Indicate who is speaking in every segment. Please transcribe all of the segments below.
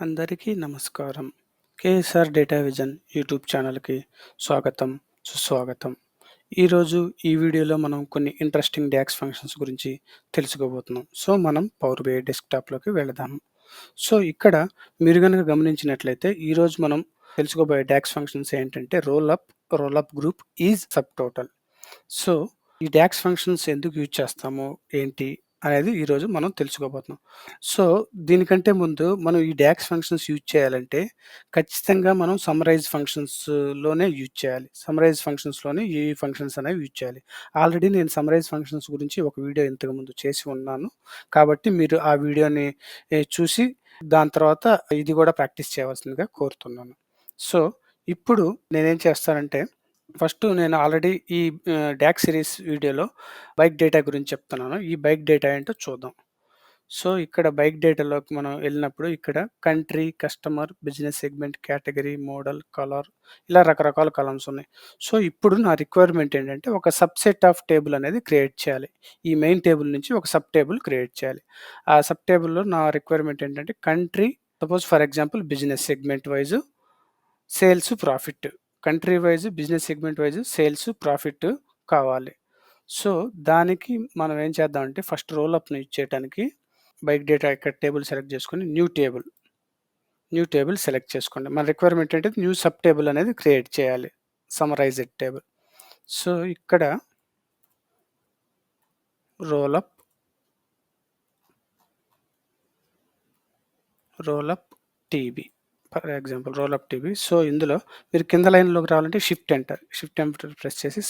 Speaker 1: అందరికీ నమస్కారం. KSR data vision YouTube ఛానల్‌కి స్వాగతం, సుస్వాగతం. ఈరోజు ఈ వీడియోలో మనం కొన్ని ఇంట్రెస్టింగ్ డాక్స్ ఫంక్షన్స్ గురించి తెలుసుకోబోతున్నాం. సో, మనం పవర్ బిఐ డెస్క్‌టాప్‌లోకి వెళదాం. సో, ఇక్కడ మీరు గనుక గమనించినట్లయితే ఈరోజు మనం తెలుసుకోబోయే డాక్స్ ఫంక్షన్స్ ఏంటంటే role up group is sub total. So, ఈ డాక్స్ ఫంక్షన్స్ ఎందుకు యూజ్ చేస్తాము, ఏంటి అనేది ఈరోజు మనం తెలుసుకోబోతున్నాం. సో, దీనికంటే ముందు మనం ఈ డాక్స్ ఫంక్షన్స్ యూజ్ చేయాలంటే ఖచ్చితంగా మనం సమ్మరైజ్ ఫంక్షన్స్‌లోనే యూజ్ చేయాలి. సమ్మరైజ్ ఫంక్షన్స్‌లోనే ఈ ఫంక్షన్స్ అనేవి యూజ్ చేయాలి. ఆల్రెడీ నేను సమ్మరైజ్ ఫంక్షన్స్ గురించి ఒక వీడియో ఇంతకుముందు చేసి ఉన్నాను. కాబట్టి మీరు ఆ వీడియోని చూసి దాని తర్వాత ఇది కూడా ప్రాక్టీస్ చేయవలసిందిగా కోరుతున్నాను. సో, ఇప్పుడు నేనేం చేస్తానంటే ఫస్ట్ నేను ఆల్రెడీ ఈ డాక్స్ సిరీస్ వీడియోలో బైక్ డేటా గురించి చెప్తున్నాను. ఈ బైక్ డేటా ఏంటో చూద్దాం. సో, ఇక్కడ బైక్ డేటాలోకి మనం వెళ్ళినప్పుడు ఇక్కడ country, customer, business segment, category, model, colour ఇలా రకరకాల కాలమ్స్ ఉన్నాయి. సో, ఇప్పుడు నా రిక్వైర్మెంట్ ఏంటంటే ఒక సబ్‌సెట్ ఆఫ్ టేబుల్ అనేది క్రియేట్ చేయాలి. ఈ మెయిన్ టేబుల్ నుంచి ఒక సబ్ టేబుల్ క్రియేట్ చేయాలి. ఆ సబ్ టేబుల్‌లో నా రిక్వైర్మెంట్ ఏంటంటే country, suppose for example business segment wise sales, profit. Country wise, business segment wise sales, profit కావాలి. సో, దానికి మనం ఏం చేద్దామంటే ఫస్ట్ రోల్ అప్‌ని యూజ్ చేయటానికి బైక్ డేటా ఇక్కడ టేబుల్ సెలెక్ట్ చేసుకొని న్యూ టేబుల్ సెలెక్ట్ చేసుకోండి. మన రిక్వైర్మెంట్ ఏంటంటే న్యూ సబ్ టేబుల్ అనేది క్రియేట్ చేయాలి. Summarised table. సో, ఇక్కడ roll up TB for example roll up TB. So, ఇందులో మీరు కింద లైన్‌లోకి రావాలంటే షిఫ్ట్ ఎంటర్ ప్రెస్ చేసి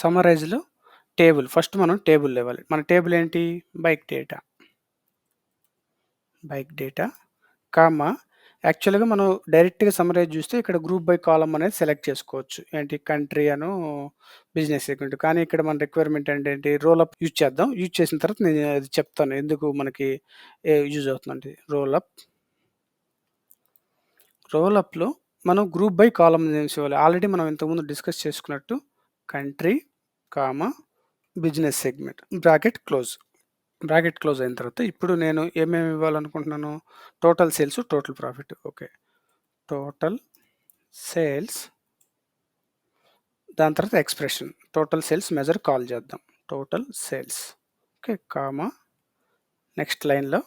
Speaker 1: సమ్మరైజ్‌లో టేబుల్ ఫస్ట్ మనం టేబుల్ ఇవ్వాలి. మన టేబుల్ ఏంటి? బైక్ డేటా, కామా యాక్చువల్‌గా మనం డైరెక్ట్‌గా సమ్మరైజ్ చూస్తే ఇక్కడ గ్రూప్ బై కాలమ్ అనేది సెలెక్ట్ చేసుకోవచ్చు. ఏంటి కంట్రీ బిజినెస్ సెగ్మెంట్. కానీ ఇక్కడ మన రిక్వైర్మెంట్ ఏంటంటే రోల్ అప్ యూజ్ చేద్దాం. యూజ్ చేసిన తర్వాత నేను అది చెప్తాను ఎందుకు మనకి యూజ్ అవుతుందంటే రోల్ అప్‌లో మనం గ్రూప్ బై కాలమ్ నేమ్స్ ఇవ్వాలి. ఆల్రెడీ మనం ఇంతకుముందు డిస్కస్ చేసుకున్నట్టు country, comma, business segment bracket close అయిన తర్వాత ఇప్పుడు నేను ఏమేమి ఇవ్వాలనుకుంటున్నాను? Total sales, total profit. Okay. Total sales, దాని తర్వాత expression. Total sales measure call చేద్దాం. Total sales. Okay. Comma next లైన్‌లో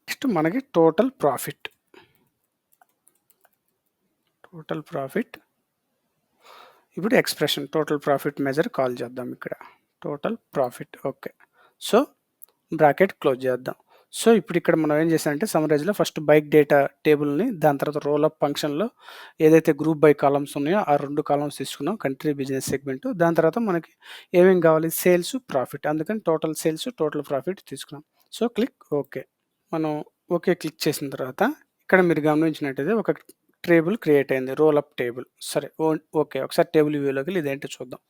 Speaker 1: నెక్స్ట్ మనకి టోటల్ ప్రాఫిట్. ఇప్పుడు expression total profit measure call చేద్దాం ఇక్కడ. Total profit. Okay. So, bracket close చేద్దాం. So, ఇప్పుడు ఇక్కడ మనం ఏం చేసామంటే సమ్మరైజ్‌లో ఫస్ట్ బైక్ డేటా టేబుల్‌ని దాని తర్వాత రోల్ అప్ ఫంక్షన్‌లో ఏదైతే గ్రూప్ బై కాలమ్స్ ఉన్నాయో ఆ 2 కాలమ్స్ తీసుకున్నాం. Country, business segment. దాని తర్వాత మనకి ఏమేం కావాలి? Sales, profit. అందుకని టోటల్ సేల్స్, టోటల్ ప్రాఫిట్ తీసుకున్నాం. So, click okay. మనం ఓకే క్లిక్ చేసిన తర్వాత ఇక్కడ మీరు గమనించినట్టయితే ఒక టేబుల్ క్రియేట్ అయింది. Role up table. సరే ఓకే. ఒకసారి టేబుల్ వ్యూలోకి వెళ్ళి ఇదేంటో చూద్దాం.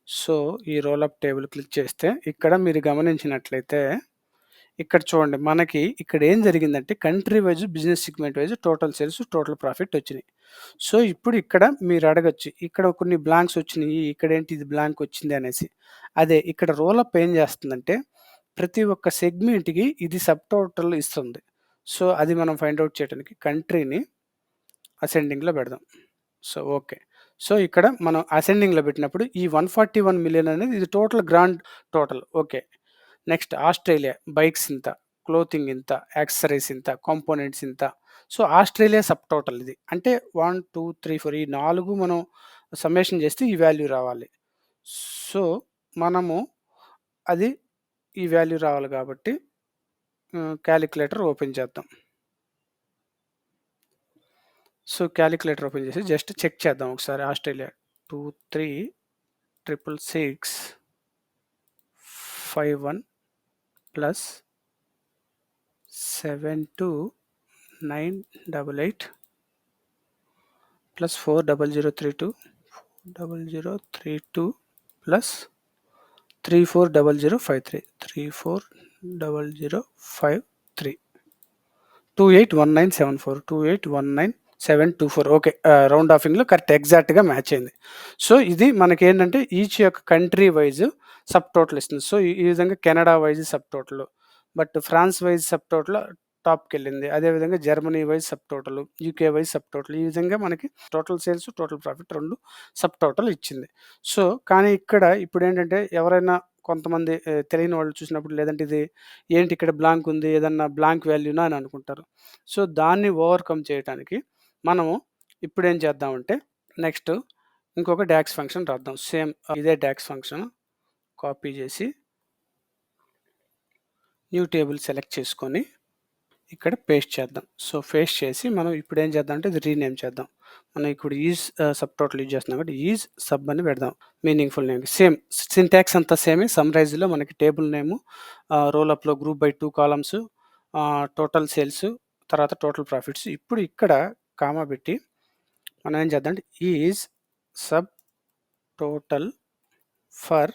Speaker 1: సో, ఈ రోల్ అప్ టేబుల్ క్లిక్ చేస్తే ఇక్కడ మీరు గమనించినట్లయితే ఇక్కడ చూడండి మనకి ఇక్కడ ఏం జరిగిందంటే country wise, business segment wise total sales, total profit వచ్చినాయి. సో, ఇప్పుడు ఇక్కడ మీరు అడగొచ్చు. ఇక్కడ కొన్ని బ్లాంక్స్ వచ్చినాయి. ఇక్కడేంటి ఇది బ్లాంక్ వచ్చింది అనేసి. అదే ఇక్కడ రోల్ అప్ ఏం చేస్తుందంటే ప్రతి ఒక్క సెగ్మెంట్‌కి ఇది సబ్ టోటల్ ఇస్తుంది. సో, అది మనం ఫైండ్ ఔట్ చేయడానికి కంట్రీని అసెండింగ్‌లో పెడదాం. So, okay. సో, ఇక్కడ మనం అసెండింగ్‌లో పెట్టినప్పుడు ఈ 141,000,000 అనేది ఇది grand total. Okay. Next Australia bikes ఇంత, క్లోతింగ్ ఇంత, యాక్సెసరీస్ ఇంత, కాంపోనెంట్స్ ఇంత. సో, ఆస్ట్రేలియా సబ్ టోటల్ ఇది. అంటే 1, 2, 3, 4 ఈ 4 మనం సమ్మేషన్ చేస్తే ఈ వాల్యూ రావాలి. సో, మనము అది ఈ వాల్యూ రావాలి కాబట్టి కాలిక్యులేటర్ ఓపెన్ చేద్దాం. సో, కాలిక్యులేటర్ ఓపెన్ చేసి జస్ట్ చెక్ చేద్దాం ఒకసారి Australia 23,666, 51 plus 72,988 plus 40032 plus 340053 281974 2819,724 okay. Round ఆఫింగ్‌లో కరెక్ట్ ఎగ్జాక్ట్‌గా మ్యాచ్ అయింది. సో, ఇది మనకేంటంటే ఈచ్ యొక్క కంట్రీ వైస్ సబ్ టోటల్ ఇస్తుంది. సో, ఈ విధంగా Canada wise sub total, but France wise sub total టాప్‌కెళ్ళింది. అదేవిధంగా Germany wise sub total, UK wise sub total ఈ విధంగా మనకి total sales, total profit 2 sub total ఇచ్చింది. సో, కానీ ఇక్కడ ఇప్పుడేంటంటే ఎవరైనా కొంతమంది తెలియని వాళ్ళు చూసినప్పుడు లేదంటే ఇది ఏంటి ఇక్కడ బ్లాంక్ ఉంది. ఏదన్నా బ్లాంక్ వాల్యూనా అని అనుకుంటారు. సో, దాన్ని ఓవర్‌కమ్ చేయటానికి మనము ఇప్పుడేం చేద్దామంటే నెక్స్ట్ ఇంకొక డాక్స్ ఫంక్షన్ రాద్దాం. సేమ్ ఇదే డాక్స్ ఫంక్షన్ కాపీ చేసి న్యూ టేబుల్ సెలెక్ట్ చేసుకొని ఇక్కడ పేస్ట్ చేద్దాం. సో, పేస్ట్ చేసి మనం ఇప్పుడు ఏం చేద్దాం అంటే ఇది రీనేమ్ చేద్దాం. మనం ఇప్పుడు ఈజ్ సబ్ టోటల్ యూజ్ చేస్తున్నాం కాబట్టి ఈజ్ సబ్ అని పెడదాం. మీనింగ్‌ఫుల్ నేమ్ సేమ్ సింటాక్స్ అంతా సేమే. సమ్మరైజ్‌లో మనకి టేబుల్ నేము, రోల్ అప్‌లో group by 2 columns, total sales, తర్వాత టోటల్ ప్రాఫిట్స్. ఇప్పుడు ఇక్కడ కామా పెట్టి మనం ఏం చేద్దాం అంటే ఈజ్ సబ్ టోటల్ ఫర్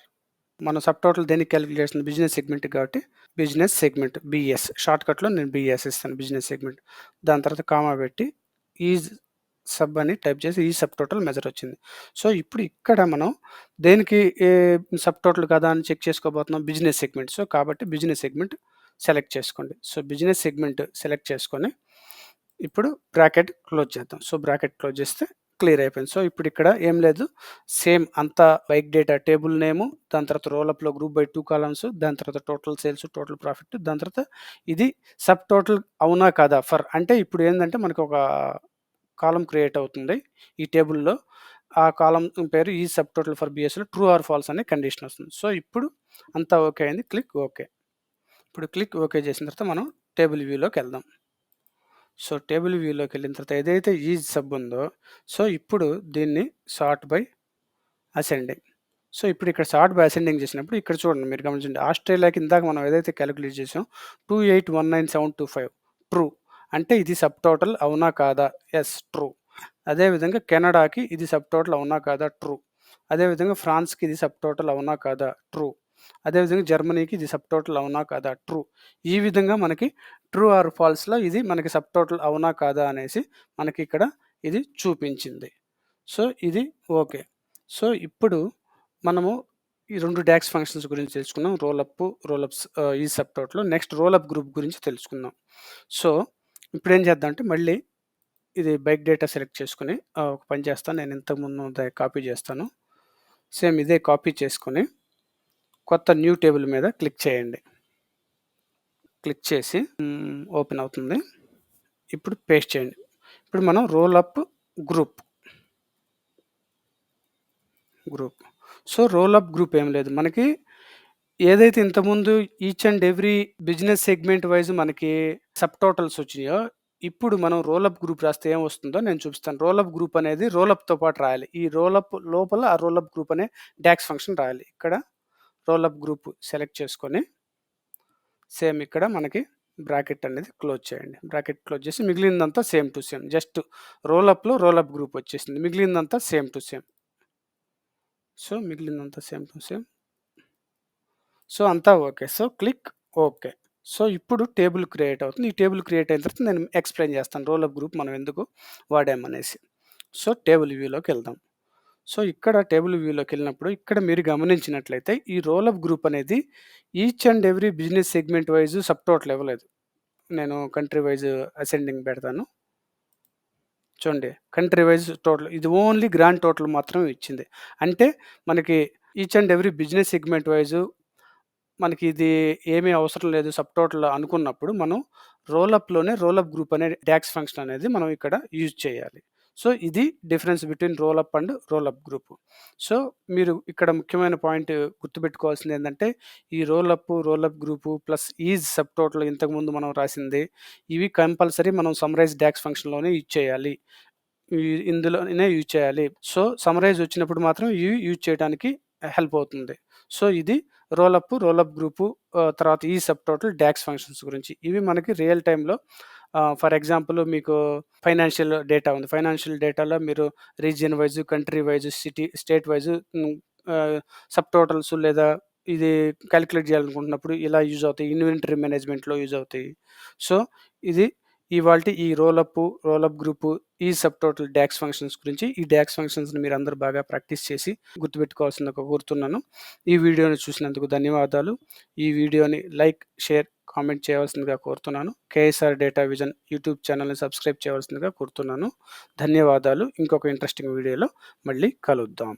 Speaker 1: మనం సబ్ టోటల్ దేనికి క్యాలిక్యులేట్ చేస్తుంది బిజినెస్ సెగ్మెంట్ కాబట్టి బిజినెస్ సెగ్మెంట్ బిఎస్ షార్ట్‌కట్‌లో నేను బిఎస్ ఇస్తాను బిజినెస్ సెగ్మెంట్. దాని తర్వాత కామా పెట్టి ఈజ్ సబ్ అని టైప్ చేసి ఈ సబ్ టోటల్ మెజర్ వచ్చింది. సో, ఇప్పుడు ఇక్కడ మనం దేనికి సబ్ టోటల్ కదా అని చెక్ చేసుకోబోతున్నాం బిజినెస్ సెగ్మెంట్. సో, కాబట్టి బిజినెస్ సెగ్మెంట్ సెలెక్ట్ చేసుకోండి. సో, బిజినెస్ సెగ్మెంట్ సెలెక్ట్ చేసుకొని ఇప్పుడు బ్రాకెట్ క్లోజ్ చేద్దాం. సో, బ్రాకెట్ క్లోజ్ చేస్తే క్లియర్ అయిపోయింది. సో, ఇప్పుడు ఇక్కడ ఏం లేదు. సేమ్ అంతా బైక్ డేటా టేబుల్ నేము, దాని తర్వాత రోల్ అప్‌లో గ్రూప్ బై 2 కాలమ్స్, దాని తర్వాత టోటల్ సేల్స్, టోటల్ ప్రాఫిట్, దాని తర్వాత ఇది సబ్ టోటల్ అవునా కాదా ఫర్ అంటే ఇప్పుడు ఏందంటే మనకు ఒక కాలమ్ క్రియేట్ అవుతుంది ఈ టేబుల్‌లో. ఆ కాలమ్ పేరు ఈ సబ్ టోటల్ ఫర్ బిఎస్‌లో ట్రూ ఆర్ ఫాల్స్ అనే కండిషన్ వస్తుంది. సో, ఇప్పుడు అంతా ఓకే అయింది. Click okay. ఇప్పుడు క్లిక్ ఓకే చేసిన తర్వాత మనం టేబుల్ వ్యూలోకెళ్దాం. సో, టేబుల్ వ్యూలోకెళ్ళిన తర్వాత ఏదైతే ఈజ్ సబ్ ఉందో సో, ఇప్పుడు దీన్ని సార్ట్ బై అసెండింగ్. సో, ఇప్పుడు ఇక్కడ సార్ట్ బై అసెండింగ్ చేసినప్పుడు ఇక్కడ చూడండి మీరు గమనించండి. ఆస్ట్రేలియాకి ఇందాక మనం ఏదైతే క్యాలిక్యులేట్ చేసామో 2819,725 ట్రూ. అంటే ఇది సబ్ టోటల్ అవునా కాదా? Yes true. అదేవిధంగా కెనడాకి ఇది సబ్ టోటల్ అవునా కాదా? ట్రూ. అదేవిధంగా ఫ్రాన్స్‌కి ఇది సబ్ టోటల్ అవునా కాదా? ట్రూ. అదేవిధంగా జర్మనీకి ఇది సబ్ టోటల్ అవునా కాదా? ట్రూ. ఈ విధంగా మనకి ట్రూ ఆర్ ఫాల్స్‌లో ఇది మనకి సబ్ టోటల్ అవునా కాదా అనేసి మనకి ఇక్కడ ఇది చూపించింది. సో, ఇది ఓకే. సో, ఇప్పుడు మనము ఈ 2 డాక్స్ ఫంక్షన్స్ గురించి తెలుసుకున్నాం. రోల్ అప్స్ ఈ sub total. Next role up group గురించి తెలుసుకుందాం. సో, ఇప్పుడేం చేద్దాం అంటే మళ్ళీ ఇది బైక్ డేటా సెలెక్ట్ చేసుకొని ఒక పని చేస్తాను. నేను ఇంతకుముందు ఉన్నదే కాపీ చేస్తాను. సేమ్ ఇదే కాపీ చేసుకొని కొత్త న్యూ టేబుల్ మీద క్లిక్ చేయండి. క్లిక్ చేసి ఓపెన్ అవుతుంది. ఇప్పుడు పేస్ట్ చేయండి. ఇప్పుడు మనం roll up group. So, roll up group ఏం లేదు. మనకి ఏదైతే ఇంతకుముందు each and every business segment wise మనకి సబ్ టోటల్స్ వచ్చినాయో, ఇప్పుడు మనం రోల్ అప్ గ్రూప్ రాస్తే ఏం వస్తుందో నేను చూపిస్తాను. రోల్ అప్ గ్రూప్ అనేది రోల్ అప్‌తో పాటు రాయాలి. ఈ రోల్ అప్ లోపల ఆ రోల్ అప్ గ్రూప్ అనే డాక్స్ ఫంక్షన్ రాయాలి. ఇక్కడ రోల్ అప్ గ్రూప్ సెలెక్ట్ చేసుకొని సేమ్ ఇక్కడ మనకి బ్రాకెట్ అనేది క్లోజ్ చేయండి. బ్రాకెట్ క్లోజ్ చేసి మిగిలిందంతా same to same. Just roll అప్‌లో రోల్ అప్ గ్రూప్ వచ్చేసింది. మిగిలిందంతా సేమ్ టు సేమ్. సో, మిగిలిందంతా సేమ్ టు సేమ్. సో, అంతా okay. So, click okay. So, ఇప్పుడు టేబుల్ క్రియేట్ అవుతుంది. ఈ టేబుల్ క్రియేట్ అయిన తర్వాత నేను ఎక్స్‌ప్లెయిన్ చేస్తాను. రోల్ అప్ గ్రూప్ మనం ఎందుకు వాడామనేసి. సో, టేబుల్ వ్యూలోకెళ్దాం. సో, ఇక్కడ టేబుల్ వ్యూలోకెళ్ళినప్పుడు ఇక్కడ మీరు గమనించినట్లయితే ఈ రోల్ అప్ గ్రూప్ అనేది each and every business segment wise sub total ఇవ్వలేదు. నేను కంట్రీ వైస్ అసెండింగ్ పెడతాను. చూడండి కంట్రీ వైస్ టోటల్ ఇది ఓన్లీ గ్రాండ్ టోటల్ మాత్రమే ఇచ్చింది. అంటే మనకి each and every business segment wise మనకి ఇది ఏమీ అవసరం లేదు సబ్ టోటల్ అనుకున్నప్పుడు మనం రోల్ అప్ గ్రూప్ అనే డాక్స్ ఫంక్షన్ అనేది మనం ఇక్కడ యూజ్ చేయాలి. సో, ఇది difference between role up and role up group. So, మీరు ఇక్కడ ముఖ్యమైన పాయింట్ గుర్తుపెట్టుకోవాల్సింది ఏందంటే ఈ roll up group plus is sub total ఇంతకుముందు మనం రాసింది ఇవి కంపల్సరీ మనం సమ్మరైజ్ డాక్స్ ఫంక్షన్‌లోనే యూజ్ చేయాలి. ఇందులోనే యూజ్ చేయాలి. సో, సమ్మరైజ్ వచ్చినప్పుడు మాత్రం ఇవి యూజ్ చేయడానికి హెల్ప్ అవుతుంది. సో, ఇది రోల్ అప్ గ్రూపు తర్వాత ఈ సబ్ టోటల్ డాక్స్ ఫంక్షన్స్ గురించి. ఇవి మనకి రియల్ టైమ్‌లో ఫర్ ఎగ్జాంపుల్ మీకు ఫైనాన్షియల్ డేటా ఉంది. ఫైనాన్షియల్ డేటాలో మీరు region wise, country wise, state wise sub totals లేదా ఇది కాలిక్యులేట్ చేయాలనుకుంటున్నప్పుడు ఇలా యూజ్ అవుతాయి. ఇన్వెంటరీ మేనేజ్మెంట్‌లో యూజ్ అవుతాయి. సో, ఇది ఇవాల్టి ఈ రోల్ అప్ గ్రూపు, ఈ సబ్ టోటల్ డాక్స్ ఫంక్షన్స్ గురించి. ఈ డాక్స్ ఫంక్షన్స్‌ని మీరందరూ బాగా ప్రాక్టీస్ చేసి గుర్తుపెట్టుకోవాల్సిందిగా కోరుతున్నాను. ఈ వీడియోని చూసినందుకు ధన్యవాదాలు. ఈ వీడియోని లైక్, షేర్ కామెంట్ చేయవలసిందిగా కోరుతున్నాను. కేఎస్ఆర్ డేటా విజన్ యూట్యూబ్ ఛానల్‌ని సబ్స్క్రైబ్ చేయవలసిందిగా కోరుతున్నాను. ధన్యవాదాలు. ఇంకొక ఇంట్రెస్టింగ్ వీడియోలో మళ్ళీ కలుద్దాం.